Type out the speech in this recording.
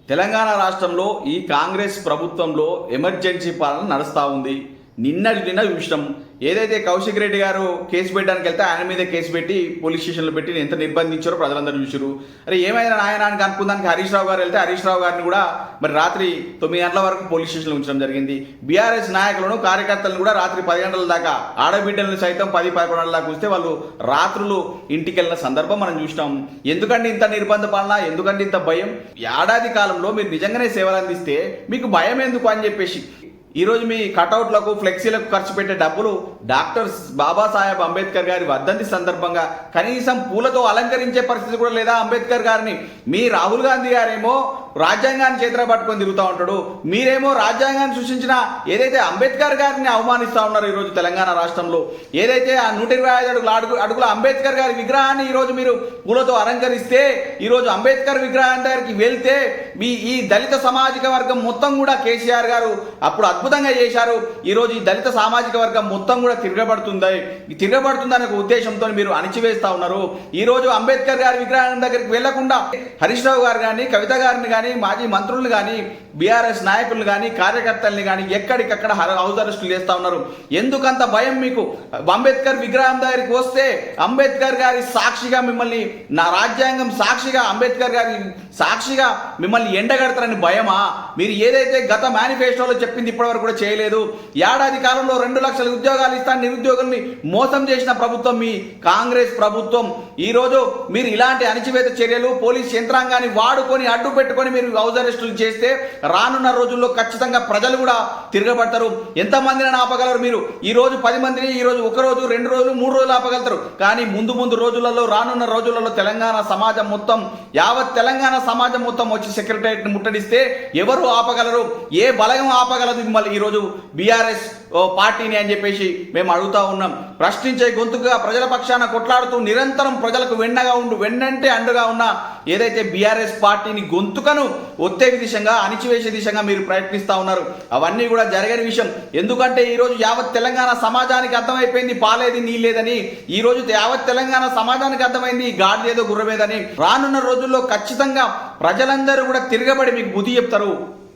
తెలంగాణ రాష్ట్రంలో ఈ కాంగ్రెస్ ప్రభుత్వంలో ఎమర్జెన్సీ పాలన నడుస్తూ ఉంది. నిన్న చూసినాం. ఏదైతే కౌశిక్ రెడ్డి గారు కేసు పెట్టడానికి వెళ్తే ఆయన మీద కేసు పెట్టి పోలీస్ స్టేషన్లో పెట్టి ఎంత నిర్బంధించారో ప్రజలందరూ చూసారు. అరే ఏమైనా నాయనానికి అనుకుందానికి హరీష్ రావు గారు వెళ్తే హరీష్ రావు గారిని కూడా మరి రాత్రి 9 గంటల వరకు పోలీస్ స్టేషన్లో ఉంచడం జరిగింది. బీఆర్ఎస్ నాయకులను కార్యకర్తలను కూడా రాత్రి 10 గంటల దాకా, ఆడబిడ్డలను సైతం 10-11 గంటల దాకా చూస్తే వాళ్ళు రాత్రులు ఇంటికి వెళ్ళిన సందర్భం మనం చూసినాం. ఎందుకంటే ఇంత నిర్బంధ పాలన, ఎందుకంటే ఇంత భయం? ఏడాది కాలంలో మీరు నిజంగానే సేవలు అందిస్తే మీకు భయం ఎందుకు అని చెప్పేసి ఈరోజు మీ కటౌట్లకు, ఫ్లెక్సీలకు ఖర్చు పెట్టే డబ్బులు డాక్టర్ బాబాసాహెబ్ అంబేద్కర్ గారి వర్ధంతి సందర్భంగా కనీసం పూలతో అలంకరించే పరిస్థితి కూడా లేదా అంబేద్కర్ గారిని. మీ రాహుల్ గాంధీ గారేమో రాజ్యాంగాన్ని చేతిలో పట్టుకొని తిరుగుతూ ఉంటాడు, మీరేమో రాజ్యాంగాన్ని సృష్టించిన ఏదైతే అంబేద్కర్ గారిని అవమానిస్తూ ఉన్నారు. ఈరోజు తెలంగాణ రాష్ట్రంలో ఏదైతే ఆ 125 అడుగుల అంబేద్కర్ గారి విగ్రహాన్ని ఈరోజు మీరు పూలతో అలంకరిస్తే, ఈరోజు అంబేద్కర్ విగ్రహం దగ్గరికి వెళ్తే మీ ఈ దళిత సామాజిక వర్గం మొత్తం కూడా కేసీఆర్ గారు అప్పుడు అద్భుతంగా చేశారు. ఈరోజు ఈ దళిత సామాజిక వర్గం మొత్తం కూడా తిరగబడుతుందనే ఒక ఉద్దేశంతో మీరు అణిచివేస్తా ఉన్నారు. ఈరోజు అంబేద్కర్ గారి విగ్రహం దగ్గరికి వెళ్లకుండా హరీష్ రావు గారు కానీ, కవిత గారిని కానీ, మాజీ మంత్రులను కానీ, బీఆర్ఎస్ నాయకులను కానీ, కార్యకర్తల్ని కానీ ఎక్కడికక్కడ హౌస్ అరెస్టులు చేస్తా ఉన్నారు. ఎందుకంత భయం మీకు? అంబేద్కర్ విగ్రహం దగ్గరికి వస్తే అంబేద్కర్ గారి సాక్షిగా మిమ్మల్ని, నా రాజ్యాంగం సాక్షిగా, అంబేద్కర్ గారి సాక్షిగా మిమ్మల్ని ఎండగడతారని భయమా? మీరు ఏదైతే గత మేనిఫెస్టోలో చెప్పింది ఇప్పటివరకు కూడా చేయలేదు. ఏడాది కాలంలో 2 లక్షల ఉద్యోగాలు ఇస్తాను నిరుద్యోగుల్ని మోసం చేసిన ప్రభుత్వం మీ కాంగ్రెస్ ప్రభుత్వం. ఈరోజు మీరు ఇలాంటి అణచివేత చర్యలు, పోలీస్ యంత్రాంగాన్ని వాడుకొని అడ్డు పెట్టుకొని మీరు హౌస్ అరెస్టులు చేస్తే రానున్న రోజుల్లో ఖచ్చితంగా ప్రజలు కూడా తిరగబడతారు. ఎంతమందిని ఆపగలరు మీరు? ఈ రోజు 10 మందిని, ఈ రోజు 1 రోజు, 2 రోజులు, 3 రోజులు ఆపగలుగుతారు. కానీ ముందు రోజులలో, రానున్న రోజులలో తెలంగాణ సమాజం మొత్తం, యావత్ తెలంగాణ సమాజం మొత్తం వచ్చి సెక్రటరియట్ ముట్టడిస్తే ఎవరు ఆపగలరు? ఏ బలగం ఆపగలదు మిమ్మల్ని ఈరోజు బీఆర్ఎస్ పార్టీని అని చెప్పేసి మేము అడుగుతా ఉన్నాం. ప్రశ్నించే గొంతుగా ప్రజల పక్షాన కొట్లాడుతూ నిరంతరం ప్రజలకు వెన్నంటే అండగా ఉన్న ఏదైతే బీఆర్ఎస్ పార్టీని గొంతుకను ఒత్తే దిశగా, అణిచివేసే దిశగా మీరు ప్రయత్నిస్తూ ఉన్నారు. అవన్నీ కూడా జరగని విషయం. ఎందుకంటే ఈరోజు యావత్ తెలంగాణ సమాజానికి అర్థమైపోయింది పాలేది నీళ్ళేదని. ఈ రోజు యావత్ తెలంగాణ సమాజానికి అర్థమైంది గాడిదేదో గుర్రమేదని. రానున్న రోజుల్లో ఖచ్చితంగా ప్రజలందరూ కూడా తిరగబడి మీకు బుద్ధి చెప్తారు.